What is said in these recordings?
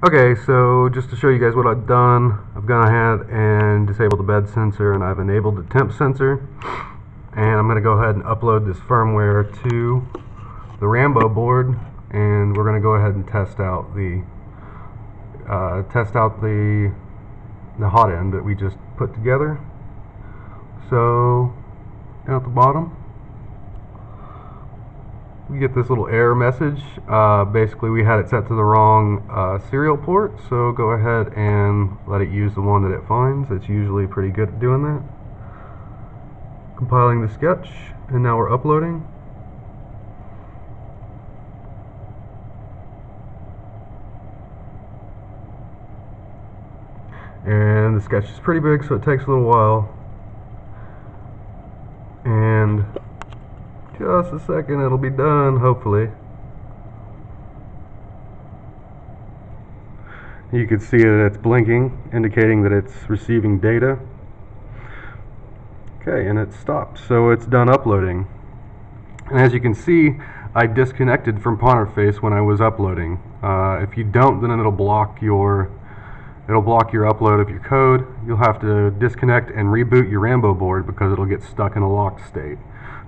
Okay, so just to show you guys what I've done, I've gone ahead and disabled the bed sensor and I've enabled the temp sensor, and I'm going to go ahead and upload this firmware to the Rambo board, and we're going to go ahead and test out the hot end that we just put together. So down at the bottom we get this little error message. Basically we had it set to the wrong serial port, so go ahead and let it use the one that it finds. It's usually pretty good at doing that. Compiling the sketch, and now we're uploading. And the sketch is pretty big, so it takes a little while. And just a second, it'll be done, hopefully. You can see that it's blinking, indicating that it's receiving data. Okay, and it stopped, so it's done uploading. And as you can see, I disconnected from Ponterface when I was uploading. If you don't, then it'll block your upload of your code. You'll have to disconnect and reboot your Rambo board because it'll get stuck in a locked state.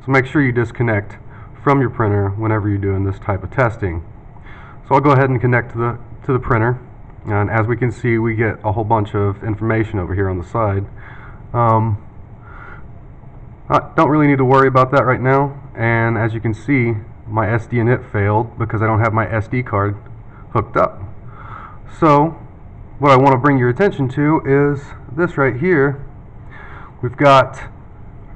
So make sure you disconnect from your printer whenever you're doing this type of testing. So I'll go ahead and connect to the printer, and as we can see, we get a whole bunch of information over here on the side. I don't really need to worry about that right now, and as you can see, my SD-init failed because I don't have my SD card hooked up. So what I want to bring your attention to is this right here. We've got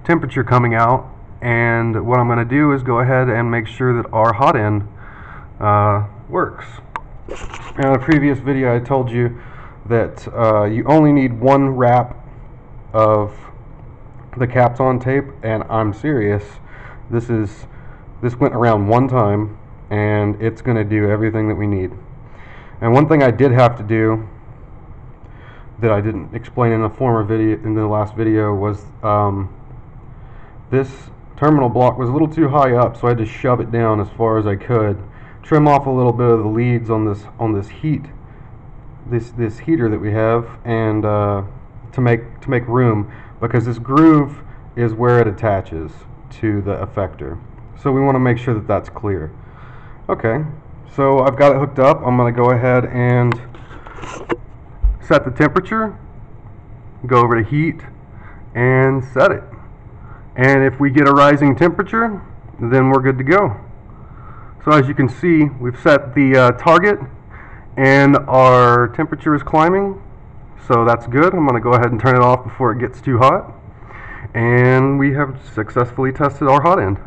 temperature coming out, and what I'm going to do is go ahead and make sure that our hot end works. Now, in a previous video I told you that you only need one wrap of the Kapton tape, and I'm serious. This went around one time, and it's going to do everything that we need. And one thing I did have to do that I didn't explain in the last video was this terminal block was a little too high up, so I had to shove it down as far as I could, trim off a little bit of the leads on this heater that we have, and to make room, because this groove is where it attaches to the effector. So we want to make sure that that's clear. Okay, so I've got it hooked up. I'm going to go ahead and set the temperature, go over to heat, and set it. And if we get a rising temperature, then we're good to go. So as you can see, we've set the target, and our temperature is climbing, so that's good. I'm going to go ahead and turn it off before it gets too hot, and we have successfully tested our hot end.